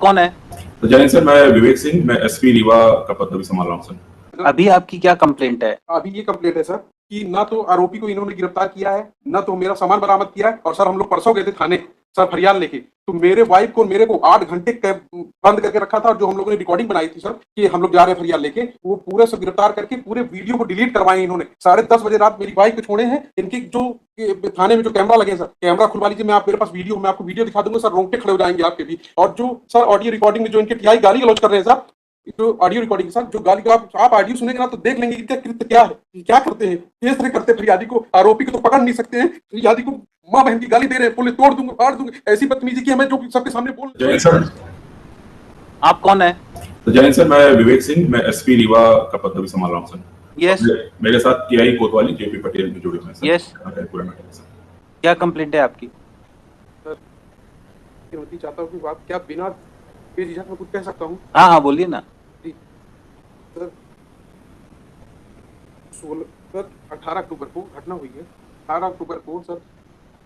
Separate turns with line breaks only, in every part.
कौन है?
तो जय हिंद सर, मैं विवेक सिंह, मैं एसपी रीवा का पद अभी संभाल रहा हूँ सर।
अभी आपकी क्या कंप्लेंट है?
अभी ये कंप्लेंट है सर कि ना तो आरोपी को इन्होंने गिरफ्तार किया है, ना तो मेरा सामान बरामद किया है। और सर हम लोग परसों गए थे थाने सर फरियाद लेके, तो मेरे वाइफ को मेरे को 8 घंटे बंद करके रखा था। और जो हम लोगों ने रिकॉर्डिंग बनाई थी सर कि हम लोग जा रहे हैं फरियाद लेके, वो पूरे से गिरफ्तार करके पूरे वीडियो को डिलीट करवाए इन्होंने। 10:30 बजे रात मेरी वाइफ को छोड़े हैं। इनकी जो थाने में जो कैमरा लगे सर, कैमरा खुलवा लीजिए, मैं आप मेरे पास वीडियो, मैं आपको वीडियो दिखा दूंगा सर, रोंगटे खड़े हो जाएंगे आपके भी। और जो सर ऑडियो रिकॉर्डिंग में जो इनके टीआई गाली गलौज कर रहे हैं सर, जो ऑडियो रिकॉर्डिंग सर, जो गाली का आप ऑडियो सुनेंगे ना तो देख लेंगे इनका कृत्य क्या है, क्या करते हैं, किस तरह करते हैं। फरियादी को, आरोपी को तो पकड़ नहीं सकते हैं, फरियादी को माँ बहन की गाली दे रहे हैं, बोले तोड़ दूंगा, फाड़ दूंगा। ऐसी बदतमीजी की हमें जो सबके सामने बोल।
जय हिंद सर।
आप कौन है?
तो जय हिंद सर, मैं विवेक सिंह, मैं एसपी रीवा का पद अभी संभाल रहा हूँ सर।
यस।
मेरे साथ टीआई कोतवाली जेपी पटेल भी जुड़े हुए हैं सर।
यस।
पूरा मैटर सर।
क्या कंप्लेंट है आपकी?
सर मैं चाहता हूँ कि आप क्या बिना बेझिझक में कुछ कह सकता हूँ?
हाँ हाँ बोलिए ना।
सर 18 अक्टूबर को घटना हुई है। 18 अक्टूबर को सर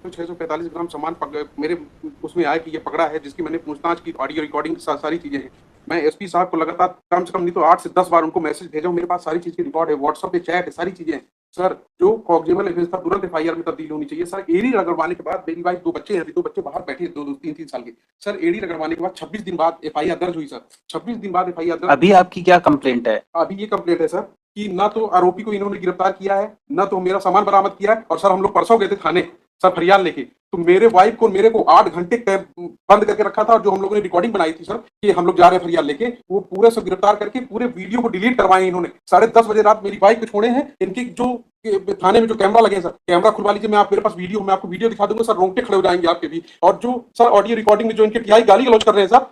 645 ग्राम सामान मेरे उसमें आया कि ये पकड़ा है, जिसकी मैंने पूछताछ की, ऑडियो रिकॉर्डिंग सारी चीजें हैं। मैं एसपी साहब को लगातार कम से कम नहीं तो 8 से 10 बार उनको मैसेज भेजा हूं, मेरे पास सारी चीज की रिकॉर्ड है, व्हाट्सएप पे चैट है, सारी चीजें हैं सर। जो कॉग्निजेबल एविडेंस था तुरंत एफआईआर में तब्दील होनी चाहिए सर। एडी रगड़वाने के बाद मेरी वाइफ, 2 बच्चे हैं, अभी 2 बच्चे बाहर बैठे हैं, 2-3 साल के सर। एडी रगड़वाने के बाद 26 दिन बाद एफआईआर दर्ज हुई सर। 26 दिन बाद एफआईआर दर्ज।
अभी आपकी क्या कंप्लेंट है?
अभी ये कंप्लेंट है सर कि ना तो आरोपी को इन्होंने गिरफ्तार किया है, ना तो मेरा सामान बरामद किया है। और सर हम लोग परसों गए थे थाने सर फरियाद लेके, तो मेरे वाइफ को मेरे को 8 घंटे बंद करके रखा था। और जो हम लोगों ने रिकॉर्डिंग बनाई थी सर कि हम लोग जा रहे हैं फरियाद लेके, वो पूरे से गिरफ्तार करके पूरे वीडियो को डिलीट करवाए इन्होंने। 10:30 बजे रात मेरी वाइफ को छोड़े हैं। इनकी जो थाने में जो कैमरा लगे सर, कैमरा खुलवा लीजिए, मैं आप मेरे पास वीडियो, मैं आपको वीडियो दिखा दूंगा सर, रोंगटे खड़े हो जाएंगे आपके भी। और जो सर ऑडियो रिकॉर्डिंग में जो इनके टीआई गाली गलौज कर रहे हैं सर,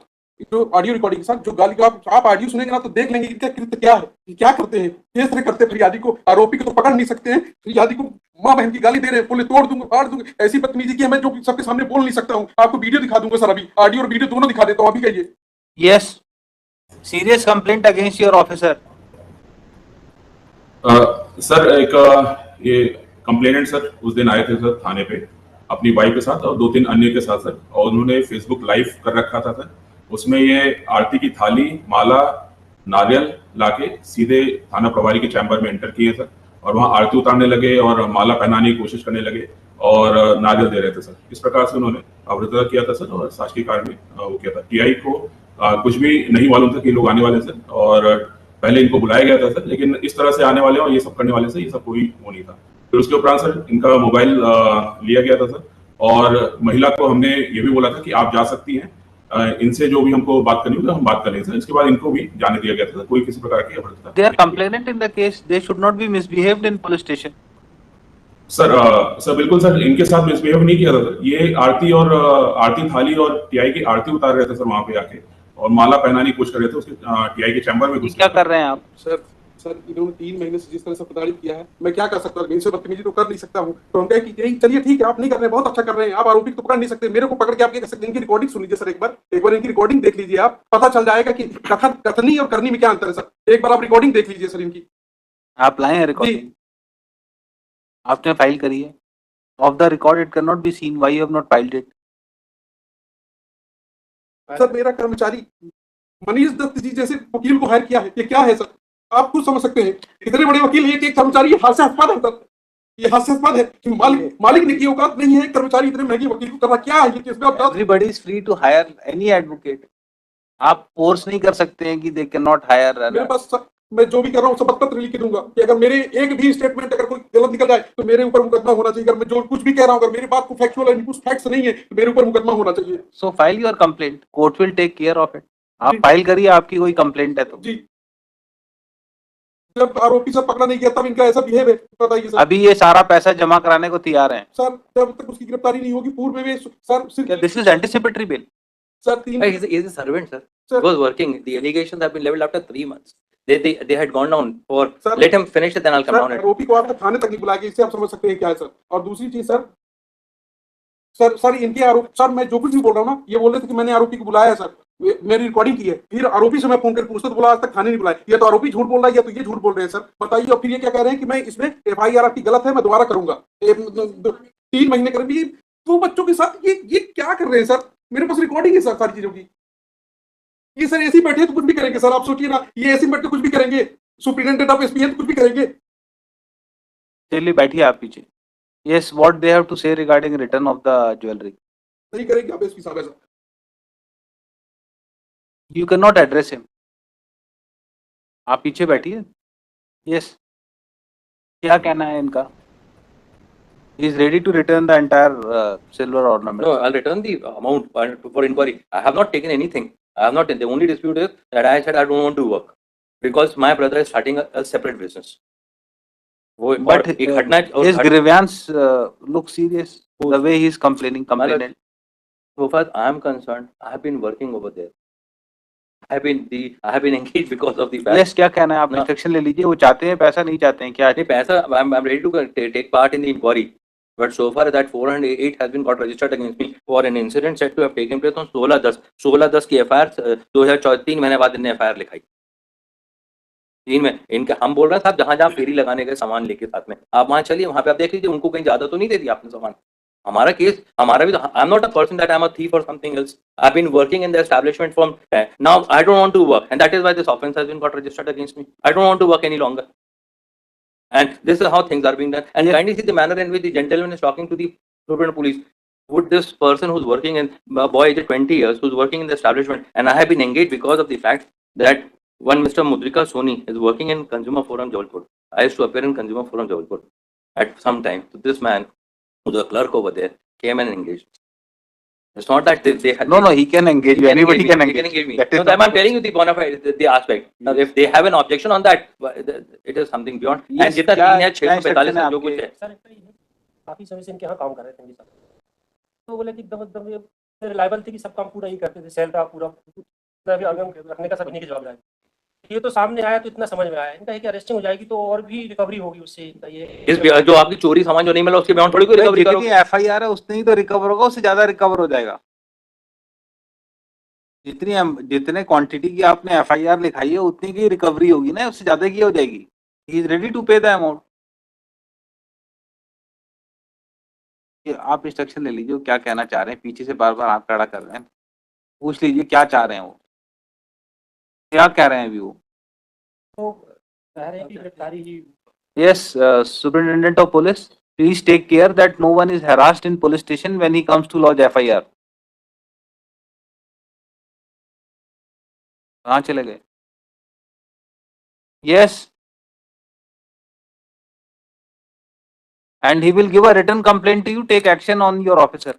जो ऑडियो रिकॉर्डिंग सर, जो गाली का आप ऑडियो सुनेंगे ना तो देख लेंगे इनका कृत्य क्या है, क्या करते हैं, किस तरह करते हैं। फरियादी को, आरोपी को तो पकड़ नहीं सकते हैं, फरियादी को माँ बहन की गाली दे रहे हैं, बोले तोड़ दूंगा, फाड़ दूंगा। ऐसी बदतमीजी की हमें जो सबके सामने बोल नहीं सकता हूँ। आपको वीडियो दिखा दूंगा सर, अभी ऑडियो और वीडियो दोनों दिखा देता हूँ, अभी कहिए।
Yes. Serious complaint against your officer.
Sir एक ये कंप्लेनेंट सर उस दिन आए थे सर थाने पे अपनी वाइफ के साथ और 2-3 अन्य के साथ सर, और उन्होंने फेसबुक लाइव कर रखा था सर। उसमें ये आरती की थाली, माला, नारियल लाके सीधे थाना प्रभारी के चैम्बर में एंटर किए सर, और वहां आरती उतारने लगे और माला पहनाने की कोशिश करने लगे और नारियल दे रहे थे सर। इस प्रकार से उन्होंने अवरुद्ध किया था सर, और शासकीय कार्य में वो किया था। टीआई को कुछ भी नहीं मालूम था कि लोग आने वाले सर, और पहले इनको बुलाया गया था सर, लेकिन इस तरह से आने वाले और ये सब करने वाले सर, ये सब कोई वो नहीं था। फिर उसके उपरांत सर इनका मोबाइल लिया गया था सर, और महिला को हमने ये भी बोला था कि आप जा सकती हैं, इनसे जो भी हमको बात करनी होगी हम बात करेंगे सर। इसके बाद इनको भी जाने दिया गया था, कोई किसी प्रकार की अभद्रता।
They are complainant in the case. They should not be misbehaved in police station.
Sir बिल्कुल सर, इनके साथ मिसबिहेव नहीं किया था सर। ये आरती थाली और टीआई की आरती उतार रहे थे सर वहां पे आके, और माला पहनाने की कोशिश कर रहे थे उसके टीआई के चैम्बर में।
क्या कर रहे हैं आप?
सर इन्होंने 3 महीने से जिस तरह से प्रताड़ित किया है, मैं क्या कर सकता हूँ, इनसे बदतमीजी तो कर नहीं सकता हूँ। तो हम कहे कि चलिए ठीक है, आप नहीं कर रहे, बहुत अच्छा कर रहे हैं, आप आरोपी को तो पकड़ नहीं सकते, मेरे को पकड़ के आप क्या कर सकते हैं। इनकी रिकॉर्डिंग सुन लीजिए सर, एक बार इनकी रिकॉर्डिंग देख लीजिए, आप पता चल जाएगा कि कथनी और करनी में क्या अंतर है सर। एक बार आप रिकॉर्डिंग देख लीजिए सर इनकी।
आप लाए हैं रिकॉर्डिंग? आपने फाइल करी है? Of the record it can not be seen, why you have not filed it?
Sir मेरा कर्मचारी मनीष दत्त जी जैसे वकील को हायर किया है, ये क्या है सर, आप खुद समझ सकते हैं। इतने बड़े वकील है कि एक कर्मचारी हास्यास्पद है सर, ये हास्यास्पद है कि मालिक ने की औकात नहीं है कर्मचारी इतने महंगे वकील को करना। क्या है ये चीज?
Everybody is free to hire any advocate. आप फोर्स नहीं कर सकते हैं कि दे कैन नॉट हायर।
मेरे पास मैं जो भी कर रहा हूँ सब पत्र लिख के दूंगा कि अगर मेरे एक भी स्टेटमेंट अगर कोई गलत निकल जाए तो मेरे ऊपर मुकदमा होना चाहिए। अगर मैं जो कुछ भी कह रहा हूँ, अगर मेरी बात को फैक्चुअल है, कुछ फैक्ट्स नहीं है, तो मेरे ऊपर मुकदमा होना चाहिए।
So file your complaint, court will take care of it. आप फाइल करिए, आपकी कोई कंप्लेंट है तो।
जी, जब आरोपी सर पकड़ा नहीं गया तब इनका ऐसा बिहेव है, बताइए सर।
अभी ये सारा पैसा जमा कराने को तैयार हैं
सर, जब तक उसकी गिरफ्तारी नहीं होगी पूर्व में sir
this is anticipatory bill.
Sir
He is a servant, sir. He was working. The allegations have been leveled after 3 months. They had gone down for.
Sir,
let him finish it, then I'll come down.
आरोपी को आपने थाने तक नहीं बुलाया गया, इससे आप समझ सकते हैं क्या है सर। और दूसरी चीज सर इनके आरोप सर, मैं जो कुछ भी बोल रहा हूँ ना, ये बोल रहे थे कि मैंने आरोपी को बुलाया है सर, मेरी रिकॉर्डिंग की है। फिर आरोपी से मैं फोन करके पूछता तो बोला आज तक थाने नहीं बुलाया। ये तो आरोपी झूठ बोल रहा है या तो ये झूठ बोल रहे हैं सर, बताइए। और फिर ये क्या कह रहे हैं कि मैं इसमें एफआईआर आपकी गलत है, मैं दोबारा करूंगा। 3 महीने करेंगे 2 बच्चों के साथ, ये क्या कर रहे हैं सर? मेरे पास रिकॉर्डिंग है सर सारी चीजों की। ये सर एसी बैठे तो कुछ भी करेंगे सर, आप सोचिए ना, ये एसी बैठ के कुछ भी करेंगे, सुप्रिटेंडेंट ऑफ एसपी है तो कुछ भी करेंगे।
चलिए बैठिए आप पीछे। Yes, what they have to say regarding return of the jewellery?
नहीं करेंगे आप एसपी साहब ऐसा।
You can not address him. आप पीछे बैठिए। यस, क्या कहना है इनका? He is ready to return the entire silver ornament.
No, I'll return the amount for inquiry. I have not taken anything. I have not. The only dispute is that I said I don't want to work because my brother is starting a separate business.
But his grievance looks serious. The way he is complaining.
So far I am concerned, I have been working over there. I have been engaged because of the fact.
Yes, क्या कहना है? आप instruction ले लीजिए। वो चाहते हैं पैसा, नहीं चाहते हैं क्या?
नहीं पैसा, I'm ready to take part in the inquiry. But so far that 408 has been got registered against me for an incident said to have taken place on 16/10 की FIR 2003 महीने बाद इन्हें FIR लिखाई 3 में इनके। हम बोल रहे हैं साहब जहाँ फेरी लगाने के सामान लेके साथ में आप वहाँ चलिए, वहाँ पे आप देख लीजिए उनको कहीं ज्यादा तो नहीं दे दिया आपने सामान। हमारा केस हमारा भी, I am not a person that I am a thief और something else. I have been working in the establishment from now. I don't want to work and that is why this offence has been got registered against me. I don't want to work any longer. And this is how things are being done. And kindly see the manner in which the gentleman is talking to the Superintendent Police. Would this person who's working in a boy age 20 years, who's working in the establishment, and I have been engaged because of the fact that one Mr. Mudrika Soni is working in Consumer Forum Jabalpur. I used to appear in Consumer Forum Jabalpur at some time. So this man, who's a clerk over there, came and engaged. It's not that they had.
No, he can engage you. Anybody can engage.
He can engage me. No, I'm telling you the bona fide the aspect. Now, if they have an objection on that, it is something beyond. And जितना 3 है 645 जो कुछ है.
Sir काफी समय से इनके यहाँ काम कर रहे थे इनके साथ, तो बोले कि एकदम रिलायबल थे कि सब काम पूरा ही करते थे, सेल था पूरा, भी ऑर्गन रखने का सब इन्हीं की जवाबदारी। ये तो सामने आया तो इतना समझ में आया इनका है कि अरेस्टिंग हो जाएगी तो और भी रिकवरी होगी उससे। ये
इस जो आपकी चोरी सामान जो नहीं मिला उसके बियॉन्ड थोड़ी कोई रिकवरी करोगे।
FIR है उतनी ही तो रिकवर होगा, उससे ज्यादा रिकवर हो जाएगा। जितने क्वांटिटी की आपने FIR लिखाई है उतनी की रिकवरी होगी ना, उससे ज्यादा की हो जाएगी। ही इज रेडी टू पे द अमाउंट। आप इंस्ट्रक्शन ले लीजिए क्या कहना चाह रहे हैं। पीछे से बार बार हाथ खड़ा कर रहे हैं, पूछ लीजिए क्या चाह रहे हैं वो, क्या कह रहे हैं अभी वो।
तो कह रहे हैं कि गिरफ्तारी ही।
Yes, Superintendent of Police, please take care that no one is harassed in police station when he comes to lodge FIR. कहाँ चले गए? Yes. And he will give a written complaint to you. Take action on your officer.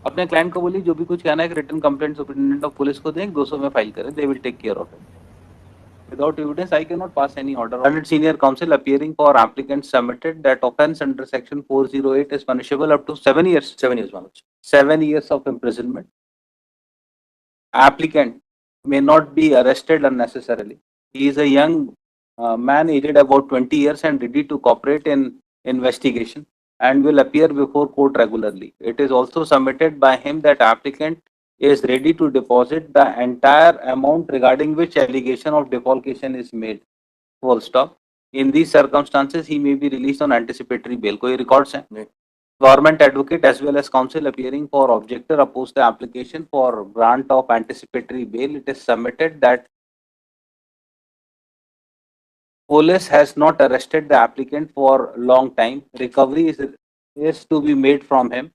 अपने client को बोलिए जो भी कुछ कहना है return complaint superintendent of police को दें, 200 में फाइल करें। They will take care of it. Without evidence, I cannot pass any order. Learned senior counsel appearing for applicant submitted that offence under section 408 is punishable up to 7 years.
7 years, Manoj.
7 years of imprisonment. Applicant may not be arrested unnecessarily. He is a young man aged about 20 years and ready to cooperate in investigation and will appear before court regularly. It is also submitted by him that applicant is ready to deposit the entire amount regarding which allegation of defalcation is made. Full stop. In these circumstances, he may be released on anticipatory bail. कोई records हैं?
नहीं.
Government advocate as well as counsel appearing for objector oppose the application for grant of anticipatory bail. It is submitted that police has not arrested the applicant for long time. Recovery is to be made from him.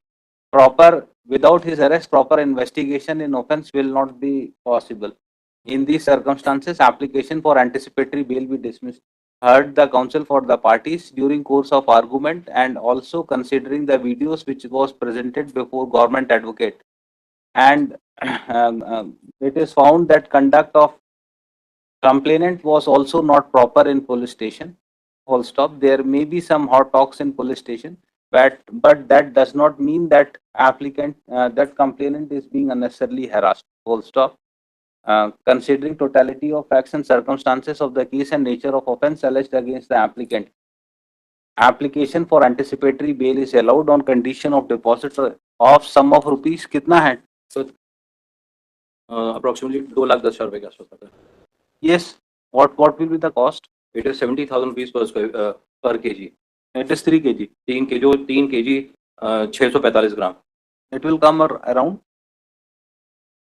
Without his arrest, proper investigation in offence will not be possible. In these circumstances, application for anticipatory bail be dismissed. Heard the counsel for the parties during course of argument and also considering the videos which was presented before government advocate, and it is found that conduct of complainant was also not proper in police station. Full stop. There may be some hot talks in police station, but that does not mean that that complainant is being unnecessarily harassed. Full stop. Considering totality of facts and circumstances of the case and nature of offence alleged against the applicant, application for anticipatory bail is allowed on condition of deposit of sum of rupees. कितना है?
So approximately 2,10,000 रुपए के आसपास।
Yes. What will be the cost?
It is 70,000 rupees per kg.
It is 3 kg.
3 kg 645 gram.
It will come around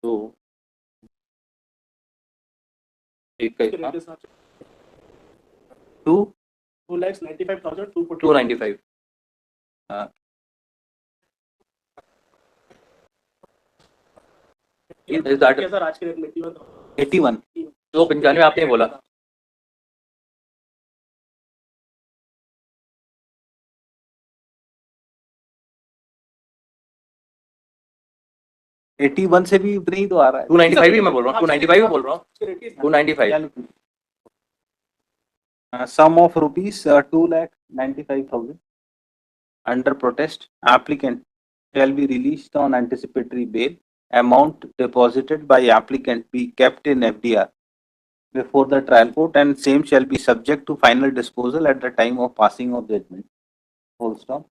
तो एक का
to
2,95,240.
295. Is that
sir आज के रेट में 81
81.
295 आपने बोला?
एटी वन से भी उतनी ही तो आ रहा है.
295 ही मैं बोल रहा हूँ, 295 ही बोल रहा हूँ, 295.
Sum of rupees 2,95,000 under protest. Applicant shall be released on anticipatory bail. Amount deposited by applicant be kept in FDR before the trial court, and same shall be subject to final disposal at the time of passing of judgment. Full stop.